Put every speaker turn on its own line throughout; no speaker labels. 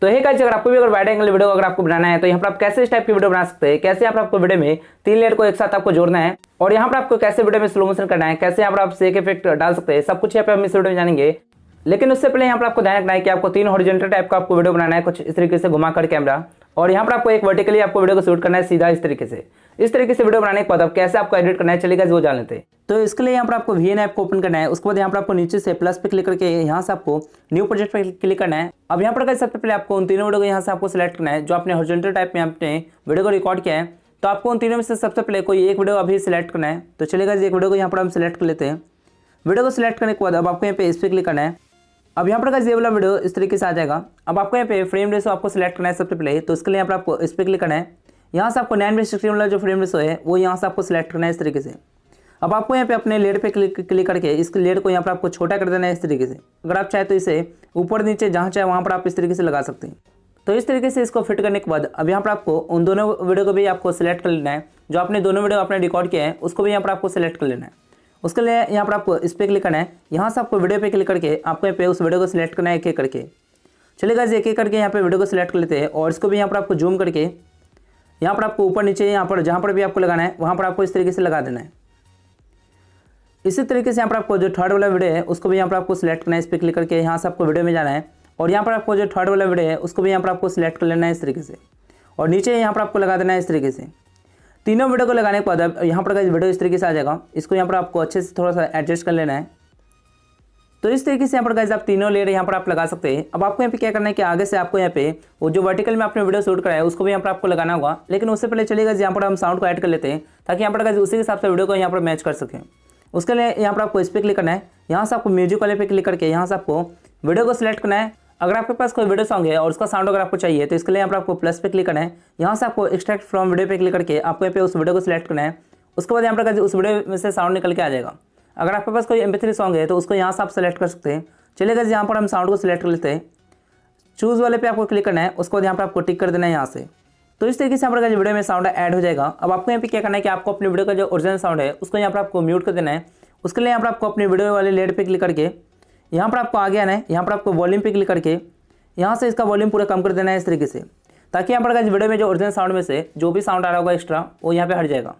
तो hey guys, अगर आपको भी अगर वाइड एंगल वीडियो अगर आपको बनाना है तो यहाँ पर आप कैसे इस टाइप की वीडियो बना सकते हैं, कैसे यहाँ पर आपको वीडियो में 3 लेयर को एक साथ आपको जोड़ना है और यहाँ पर आपको कैसे वीडियो में स्लो मोशन करना है, कैसे यहाँ पर आप शेक इफेक्ट डाल सकते हैं, सब कुछ यहाँ पे हम इस वीडियो में जानेंगे। लेकिन उससे पहले यहाँ पर आपको ध्यान रखना है कि आपको 3 हॉरिजॉन्टल टाइप का आपको वीडियो बनाना है, कुछ इस तरीके से घुमाकर कैमरा, और यहाँ पर आपको एक वर्टिकली आपको वीडियो को शूट करना है सीधा इस तरीके से। इस तरीके से वीडियो बनाने के बाद अब कैसे आपको एडिट करना है चलेगा वो जान लेते हैं। तो इसके लिए यहाँ पर आपको VN ऐप को ओपन करना है। उसके बाद यहाँ पर आपको नीचे से प्लस पे क्लिक करके यहाँ से आपको न्यू प्रोजेक्ट पे क्लिक करना है। अब यहाँ पर सबसे पहले आपको उन तीनों वीडियो को यहाँ से आपको सिलेक्ट करना है जो आपने हॉरिजॉन्टल टाइप में आपने वीडियो को रिकॉर्ड किया है। तो आपको उन तीनों में से सबसे पहले कोई एक वीडियो अभी सिलेक्ट करना है। तो चलेगा एक वीडियो को यहाँ पर हम सिलेक्ट कर लेते हैं। वीडियो को सिलेक्ट करने के बाद अब आपको यहाँ पे इस पर क्लिक करना है। अब यहाँ पर ये वाला वीडियो इस तरीके से आ जाएगा। अब आपको यहाँ पे फ्रेम रेशो आपको सिलेक्ट करना है सबसे पहले। तो इसके लिए यहाँ पर आपको इस पर क्लिक करना है। यहाँ से आपको 9:16 वाला जो फ्रेम रेशो है वो यहाँ से आपको सिलेक्ट करना है इस तरीके से। अब आपको यहाँ पे अपने लेयर पे क्लिक करके इस लेयर को यहाँ पर आपको छोटा कर देना है इस तरीके से। अगर आप चाहे तो इसे ऊपर नीचे जहाँ चाहे वहाँ पर आप इस तरीके से लगा सकते हैं। तो इस तरीके से इसको फिट करने के बाद अब यहाँ पर आपको उन दोनों वीडियो को भी आपको सिलेक्ट कर लेना है। जो आपने दोनों वीडियो आपने रिकॉर्ड किया है उसको भी यहाँ पर आपको सिलेक्ट कर लेना है। उसके लिए यहाँ पर आपको इस पर क्लिक करना है। यहाँ से आपको वीडियो पे क्लिक करके आपको यहाँ पे उस वीडियो को सिलेक्ट करना है एक एक करके। चलेगा एक एक करके यहाँ पे वीडियो को सिलेक्ट कर लेते हैं और इसको भी यहाँ पर आपको जूम करके यहाँ पर आपको ऊपर नीचे यहाँ पर जहाँ पर भी आपको लगाना है वहाँ पर आपको इस तरीके से लगा देना है। इसी तरीके से यहाँ पर आपको जो थर्ड वाला वीडियो है उसको भी यहाँ पर आपको सिलेक्ट करना है। इस पर क्लिक करके यहाँ से आपको वीडियो में जाना है और यहाँ पर आपको जो थर्ड वाला वीडियो है उसको भी यहाँ पर आपको सिलेक्ट कर लेना है इस तरीके से और नीचे यहाँ पर आपको लगा देना है इस तरीके से। तीनों वीडियो को लगाने के बाद अब यहाँ पर वीडियो इस तरीके से आ जाएगा। इसको यहाँ पर आपको अच्छे से थोड़ा सा एडजस्ट कर लेना है। तो इस तरीके से यहाँ पर गाइस आप तीनों लेयर यहाँ पर आप लगा सकते हैं। अब आपको यहाँ पे क्या करना है कि आगे से आपको यहाँ पे वो जो वर्टिकल में आपने वीडियो शूट कराया है उसको भी यहाँ पर आपको लगाना होगा। लेकिन उससे पहले चलिएगा यहाँ पर हम साउंड को ऐड कर लेते हैं ताकि यहाँ पर गाइस उसी के हिसाब से वीडियो को यहाँ पर मैच कर सकें। उसके लिए यहाँ पर आपको इस पर क्लिक करना है। यहाँ से आपको म्यूजिक वाले पे क्लिक करके यहाँ से आपको वीडियो को सिलेक्ट करना है। अगर आपके पास कोई वीडियो सॉन्ग है और उसका साउंड अगर आपको चाहिए तो इसके लिए यहाँ पर आपको प्लस पे क्लिक करना है। यहाँ से आपको एक्सट्रैक्ट फ्रॉम वीडियो पे क्लिक करके आपको यहाँ पे उस वीडियो को सिलेक्ट करना है। उसके बाद यहाँ पर उस वीडियो में से साउंड निकल के आ जाएगा। अगर आपके पास कोई MP3 सॉन्ग है तो उसको यहाँ से आप सेलेक्ट कर सकते हैं। चलिएगा यहाँ पर हम साउंड को सिलेक्ट कर लेते हैं। चूज़ वाले पे आपको क्लिक करना है। उसके बाद यहाँ पर आपको टिक कर देना है यहाँ से। तो इस तरीके से यहाँ पर वीडियो में साउंड ऐड हो जाएगा। अब आपको यहाँ पे क्या करना है कि आपको अपनी वीडियो का जो ओरिजिनल साउंड है उसको यहाँ पर आपको म्यूट कर देना है। उसके लिए यहाँ पर आपको अपनी वीडियो वाले लेयर पे क्लिक करके यहाँ पर आपको आगे आना है। यहाँ पर आपको वॉल्यूम पे क्लिक करके यहाँ से इसका वॉल्यूम पूरा कम कर देना है इस तरीके से, ताकि यहाँ पर वीडियो में जो ओरिजिनल साउंड में से जो भी साउंड आ रहा होगा एक्स्ट्रा वो यहाँ पे हट जाएगा।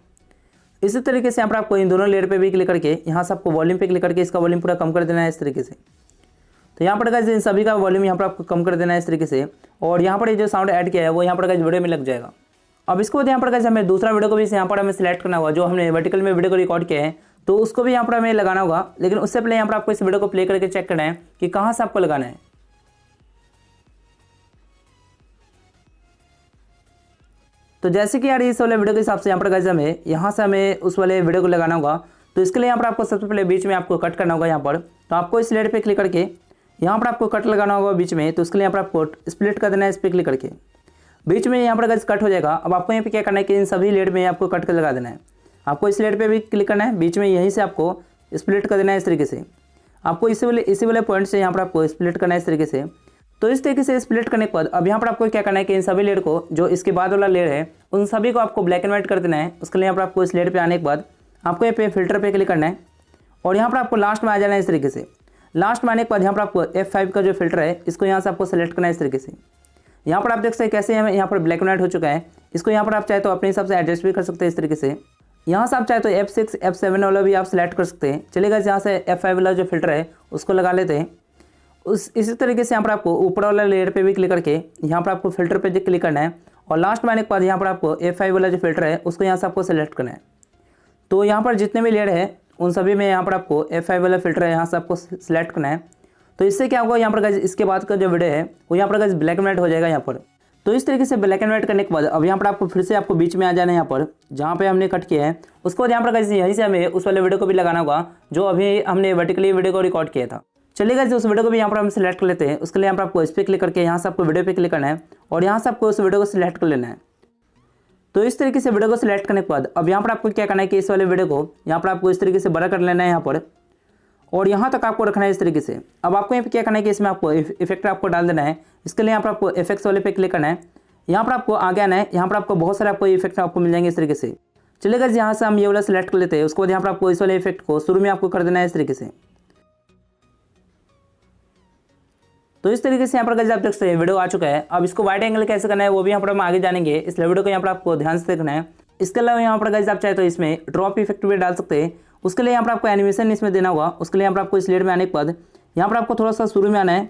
इसी तरीके से यहाँ पर आपको इन दोनों लेयर पे भी क्लिक करके यहाँ से आपको वॉल्यूम पे क्लिक करके इसका वॉल्यूम पूरा कम कर देना है इस तरीके से। तो यहाँ पर इन सभी का वॉल्यूम यहाँ पर आपको कम कर देना है इस तरीके से और यहाँ पर ये जो साउंड ऐड किया है वो यहाँ पर वीडियो में लग जाएगा। अब इसको बाद यहाँ पर हमें दूसरा वीडियो को भी यहाँ पर हमें सिलेक्ट करना होगा जो हमने वर्टिकल में वीडियो को रिकॉर्ड किया है, तो उसको भी यहाँ पर हमें लगाना होगा। लेकिन उससे पहले यहाँ पर आपको इस वीडियो को प्ले करके चेक करना है कि कहाँ से आपको लगाना है। तो जैसे कि यार इस वाले वीडियो के हिसाब से यहाँ पर हमें यहाँ से हमें उस वाले वीडियो को लगाना होगा। तो इसके लिए यहाँ पर आपको सबसे पहले बीच में आपको कट करना होगा। यहाँ पर तो आपको इस लेयर पे क्लिक करके यहाँ पर आपको कट लगाना होगा बीच में। तो इसके लिए यहाँ पर आपको स्प्लिट कर देना है इस पर क्लिक करके। बीच में यहाँ पर कट हो जाएगा। अब आपको यहाँ पे क्या करना है कि इन सभी लेयर में आपको कट कर लगा देना है। आपको इस लेयर पे भी क्लिक करना है, बीच में यहीं से आपको स्प्लिट कर देना है इस तरीके से। आपको इसी वाले पॉइंट से यहाँ पर आपको स्प्लिट करना है इस तरीके से। तो इस तरीके से स्प्लिट करने के बाद अब यहाँ पर आपको क्या करना है कि इन सभी लेयर को जो इसके बाद वाला लेयर है उन सभी को आपको ब्लैक एंड व्हाइट कर देना है। उसके लिए यहाँ पर आपको इस लेयर पे आने के बाद आपको यहाँ पे फिल्टर पे क्लिक करना है और यहाँ पर आपको लास्ट में आ जाना है इस तरीके से। लास्ट में आने के बाद यहाँ पर आपको F5 का जो फिल्टर है इसको यहाँ से आपको सेलेक्ट करना है इस तरीके से। यहाँ पर आप देख सकते हैं कैसे हमें यहाँ पर ब्लैक एंड व्हाइट हो चुका है। इसको यहाँ पर आप चाहे तो अपने हिसाब से एडजस्ट भी कर सकते हैं इस तरीके से। यहाँ से आप चाहे तो F6 F7 वाला भी आप सिलेक्ट कर सकते हैं। चलेगा यहाँ से F5 वाला जो फिल्टर है उसको लगा लेते हैं। इसी तरीके से यहाँ पर आपको ऊपर वाला लेयर पे भी क्लिक करके यहाँ पर आपको फिल्टर पे क्लिक करना है और लास्ट में आने के बाद यहाँ पर आपको F5 वाला जो फिल्टर है उसको यहाँ से आपको सेलेक्ट करना है। तो यहाँ पर जितने भी लेयर है उन सभी में यहाँ पर आपको F5 वाला फिल्टर है यहाँ से आपको सिलेक्ट करना है। तो इससे क्या होगा यहाँ पर इसके बाद का जो वीडियो है वो यहाँ पर ब्लैक एंड व्हाइट हो जाएगा यहाँ पर। तो इस तरीके से ब्लैक एंड व्हाइट करने के बाद अब यहाँ पर आपको फिर से आपको बीच में आ जाना है यहाँ पर जहाँ पे हमने कट किया है। उसके बाद यहाँ पर यहीं से हमें उस वाले वीडियो को भी लगाना होगा जो अभी हमने वर्टिकली वीडियो को रिकॉर्ड किया था। चलिएगा उस वीडियो को भी यहाँ पर हम सिलेक्ट कर लेते हैं। उसके लिए यहाँ पर आपको इस पर क्लिक करके यहाँ से आपको वीडियो पे क्लिक करना है और यहाँ से आपको उस वीडियो को सिलेक्ट कर लेना है। तो इस तरीके से वीडियो को सिलेक्ट करने के बाद अब यहाँ पर आपको क्या करना है कि इस वाले वीडियो को यहाँ पर आपको इस तरीके से बड़ा कर लेना है यहाँ पर और यहाँ तक आपको रखना है इस तरीके से। अब आपको यहाँ पे क्या करना है कि इसमें आपको इफेक्ट आपको डाल देना है। इसके लिए यहाँ पर आपको इफेक्ट्स वाले पे क्लिक करना है। यहाँ पर आपको आगे आना है। यहाँ पर आपको बहुत सारे आपको इफेक्ट आपको मिल जाएंगे इस तरीके से। चलेगा यहाँ से हम ये वाला सिलेक्ट कर लेते हैं। उसके बाद यहाँ पर आपको इस वाले इफेक्ट को शुरू में आपको कर देना है इस तरीके से। तो इस तरीके से यहाँ पर गाइस आप देख सकते हैं वीडियो आ चुका है। अब इसको वाइड एंगल कैसे करना है वो भी यहाँ पर हम आगे जानेंगे, इसलिए वीडियो को यहाँ पर आपको ध्यान से देखना है। इसके अलावा यहाँ पर गाइस आप चाहे तो इसमें ड्रॉप इफेक्ट भी डाल सकते हैं। उसके लिए यहाँ पर आपको एनिमेशन इसमें देना होगा। उसके लिए यहाँ पर आपको इस लेयर में आने के बाद यहाँ पर आपको थोड़ा सा शुरू में आना है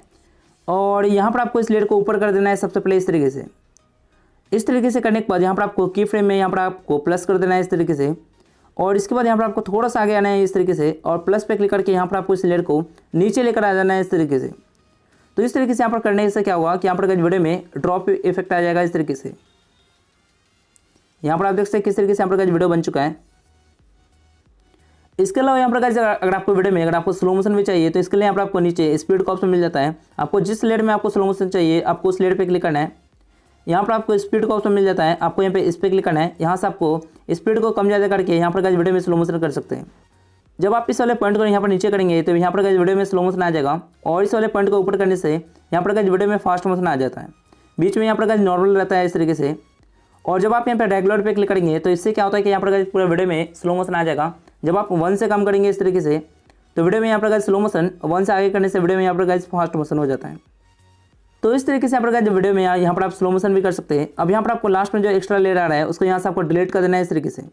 और यहाँ पर आपको इस लेयर को ऊपर कर देना है सबसे पहले इस तरीके से। इस तरीके से करने के बाद यहाँ पर आपको की फ्रेम में यहाँ पर आपको प्लस कर देना है इस तरीके से, और इसके बाद यहाँ पर आपको थोड़ा सा आगे आना है इस तरीके से और प्लस पे क्लिक करके यहाँ पर आपको इस लेयर को नीचे लेकर आ जाना है इस तरीके से। तो इस तरीके से यहाँ पर करने से क्या होगा कि यहाँ पर वीडियो में ड्रॉप इफेक्ट आ जाएगा इस तरीके से। यहाँ पर आप देख सकते हैं किस तरीके से यहाँ पर वीडियो बन चुका है। इसके अलावा यहाँ पर अगर आपको वीडियो में अगर आपको स्लो मोशन भी चाहिए तो इसके लिए यहाँ पर आपको नीचे स्पीड का ऑप्शन मिल जाता है। आपको जिस लेयर में आपको स्लो मोशन चाहिए आपको उस लेयर पे क्लिक करना है। यहाँ पर आपको स्पीड का ऑप्शन मिल जाता है, आपको यहाँ पे इस पर क्लिक करना है। यहाँ से आपको स्पीड को कम ज़्यादा करके यहाँ पर वीडियो में स्लो मोशन कर सकते हैं। जब आप इस वाले पॉइंट को यहाँ पर नीचे करेंगे तो यहाँ पर वीडियो में स्लो मोशन आ जाएगा, और इस वाले पॉइंट को ऊपर करने से यहाँ पर वीडियो में फास्ट मोशन आ जाता है। बीच में यहाँ पर नॉर्मल रहता है इस तरीके से। और जब आप यहाँ पर रेगुलर पे क्लिक करेंगे तो इससे क्या होता है कि यहाँ पर पूरा वीडियो में स्लो मोशन आ जाएगा। जब आप 1 से कम करेंगे इस तरीके से तो वीडियो में यहाँ पर स्लो मोशन, 1 से आगे करने से वीडियो में यहाँ पर फास्ट मोशन हो जाता है। तो इस तरीके से यहाँ पर वीडियो में यहाँ पर आप स्लो मोशन भी कर सकते हैं। अब यहाँ पर आपको लास्ट में जो एक्स्ट्रा लेयर आ रहा है उसको यहाँ से आपको डिलीट कर देना है इस तरीके से।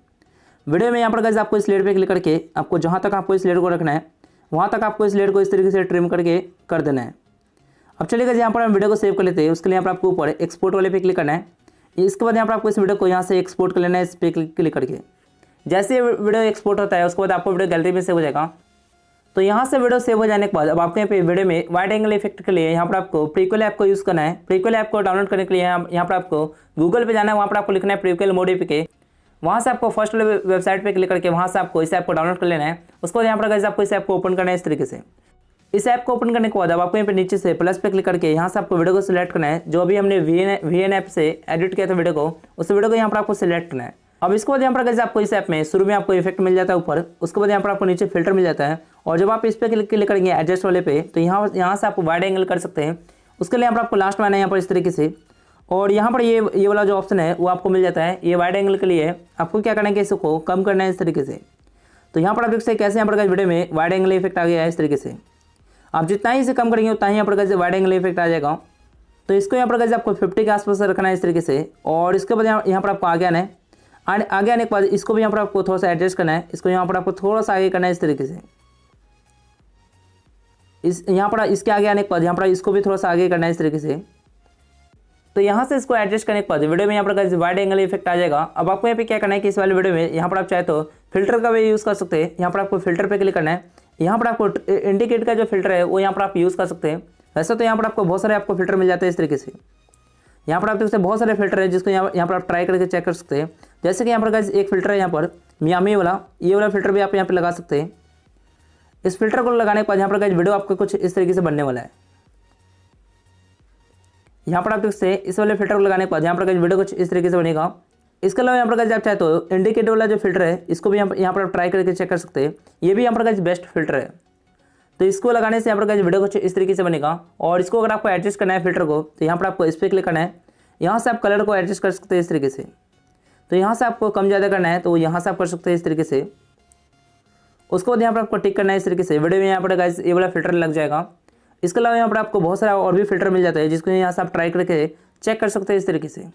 वीडियो में यहाँ पर आपको इस लेयर पे क्लिक करके आपको जहाँ तक आपको इस लेयर को रखना है वहाँ तक आपको इस लेयर को इस तरीके से ट्रिम करके कर देना है। अब चलिएगा यहाँ पर हम वीडियो को सेव कर लेते हैं। उसके लिए यहाँ पर आपको ऊपर एक्सपोर्ट वाले पे क्लिक करना है। इसके बाद यहाँ पर आपको इस वीडियो को यहाँ से एक्सपोर्ट कर लेना है इस पर क्लिक करके। जैसे वीडियो एक्सपोर्ट होता है उसके बाद आपको वीडियो गैलरी में सेव हो जाएगा। तो यहाँ से वीडियो सेव हो जाने के बाद अब आपको यहाँ पे वीडियो में वाइड एंगल इफेक्ट के लिए यहाँ पर आपको प्रीक्वल ऐप को यूज़ करना है। प्रीक्वल ऐप को डाउनलोड करने के लिए यहाँ पर आपको गूगल पे जाना है, वहाँ पर आपको लिखना है प्रीक्वल मोडिफिके। वहाँ से आपको फर्स्ट वाले वेबसाइट पे क्लिक करके वहाँ से आपको इस ऐप को डाउनलोड कर लेना है। उसके बाद यहाँ पर आपको इस ऐप को ओपन करना है इस तरीके से। इस ऐप को ओपन करने के बाद अब आपको यहाँ पे नीचे से प्लस पे क्लिक करके यहाँ से आपको वीडियो को सिलेक्ट करना है। जो अभी हमने VN ऐप से एडिट किया था वीडियो को, उस वीडियो को यहाँ पर आपको सिलेक्ट करना है। अब इसके बाद यहाँ पर आपको इस ऐप में शुरू में आपको इफेक्ट मिल जाता है ऊपर, उसके बाद यहाँ पर आपको नीचे फिल्टर मिल जाता है। और जब आप इस पर क्लिक करेंगे एडजस्ट वाले पे तो यहाँ से आप वाइड एंगल कर सकते हैं। उसके लिए यहाँ पर आपको लास्ट में आना है यहाँ पर इस तरीके से, और यहाँ पर ये वाला जो ऑप्शन है वो आपको मिल जाता है। ये वाइड एंगल के लिए आपको क्या करना है कि इसको कम करना है इस तरीके से। तो यहाँ पर आप देख सकते हैं कैसे यहाँ पर वीडियो में वाइड एंगल इफेक्ट आ गया है इस तरीके से। आप जितना ही इसे कम करेंगे उतना ही यहाँ पर वाइड एंगल इफेक्ट आ जाएगा। तो इसको यहाँ पर आपको 50 के आसपास रखना है इस तरीके से। और इसके बाद यहाँ पर आपको आगे आना है। आगे आने के बाद इसको भी यहाँ पर आपको थोड़ा सा एडजस्ट करना है। इसको यहाँ पर आपको थोड़ा सा आगे करना है इस तरीके से। यहाँ पर इसके आगे आने के बाद यहाँ पर इसको भी थोड़ा सा आगे करना है इस तरीके से। तो यहाँ से इसको एडजस्ट करने के बाद वीडियो में यहाँ पर वाइड एंगल इफेक्ट आ जाएगा। अब आपको यहाँ पे क्या करना है कि इस वाले वीडियो में यहाँ पर आप चाहे तो फिल्टर का भी यूज़ कर सकते हैं। यहाँ पर आपको फिल्टर पे क्लिक करना है। यहाँ पर आपको इंडिकेट का जो फिल्टर है वो यहाँ पर आप यूज़ कर सकते हैं। वैसे तो यहाँ पर आपको बहुत सारे आपको फिल्टर मिल जाते हैं इस तरीके से। यहाँ पर आप देख सकते हैं बहुत सारे फिल्टर है जिसको यहाँ पर आप ट्राई करके चेक कर सकते हैं। जैसे कि यहाँ पर एक फिल्टर है यहाँ पर मियामी वाला, ये वाला फिल्टर भी आप यहाँ पर लगा सकते हैं। इस फिल्टर को लगाने के बाद यहाँ पर वीडियो आपको कुछ इस तरीके से बनने वाला है। यहाँ पर आप देख सकते हैं इस वाले फिल्टर को लगाने के बाद यहाँ पर वीडियो कुछ इस तरीके से बनेगा। इसके अलावा यहाँ पर आप चाहे तो इंडिकेटर वाला जो फिल्टर है इसको भी यहाँ पर आप ट्राई करके चेक कर सकते हैं। ये भी यहाँ पर बेस्ट फिल्टर है। तो इसको लगाने से यहाँ पर वीडियो कुछ इस तरीके से बनेगा। और इसको अगर आपको एडजस्ट करना है फिल्टर को तो यहाँ पर आपको इस पर क्लिक करना है। यहाँ से आप कलर को एडजस्ट कर सकते हैं इस तरीके से। तो यहाँ से आपको कम ज़्यादा करना है तो यहाँ से आप कर सकते हैं इस तरीके से। उसके बाद यहाँ पर आपको टिक करना है इस तरीके से। वीडियो में यहाँ पर ये वाला फिल्टर लग जाएगा। इसके अलावा यहाँ पर आपको बहुत सारा और भी फिल्टर मिल जाता है जिसको यहाँ से आप ट्राई करके चेक कर सकते हैं इस तरीके से।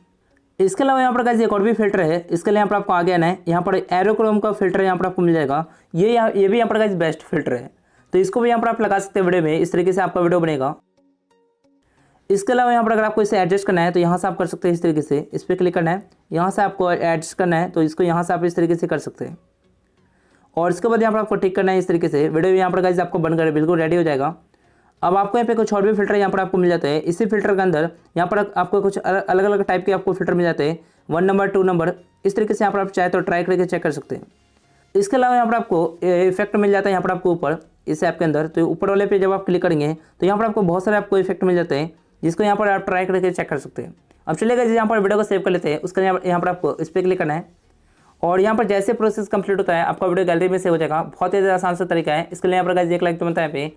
इसके अलावा यहाँ पर एक और भी फिल्टर है। इसके लिए यहाँ पर आपको आगे आना है। यहाँ पर एरोक्रोम का फिल्टर यहाँ पर आपको मिल जाएगा। ये भी यहाँ पर बेस्ट फिल्टर है। तो इसको भी यहाँ पर आप लगा सकते हैं वीडियो में। इस तरीके से आपका वीडियो बनेगा। इसके अलावा यहाँ पर अगर आपको इसे एडजस्ट करना है तो यहाँ से आप कर सकते हैं इस तरीके से। इस पर क्लिक करना है, यहाँ से आपको एडजस्ट करना है तो इसको यहाँ से आप इस तरीके से कर सकते हैं। और इसके बाद यहाँ पर आपको टिक करना है इस तरीके से। वीडियो यहाँ पर आपको बनकर बिल्कुल रेडी हो जाएगा। अब आपको यहाँ पे कुछ और भी फिल्टर यहाँ पर आपको मिल जाते हैं। इसी फिल्टर के अंदर यहाँ पर आपको कुछ अलग अलग टाइप के आपको फिल्टर मिल जाते हैं, 1 नंबर 2 नंबर। इस तरीके से यहाँ पर आप चाहे तो ट्राई करके चेक कर सकते हैं। इसके अलावा यहाँ पर आपको इफेक्ट मिल जाता है यहाँ पर आपको ऊपर इस ऐप के अंदर। तो ऊपर वाले पे जब आप क्लिक करेंगे तो यहाँ पर आपको बहुत सारे आपको इफेक्ट मिल जाते हैं जिसको यहाँ पर आप ट्राई करके चेक कर सकते हैं। अब चलिएगा यहाँ पर वीडियो को सेव कर लेते हैं। उसके यहाँ पर आपको इस पर क्लिक करना है। और यहाँ पर जैसे प्रोसेस कंप्लीट होता है आपका वीडियो गैलरी में सेव हो जाएगा। बहुत ही आसान सा तरीका है। इसके लिए यहाँ पर एक लाइक तो बनता है पे।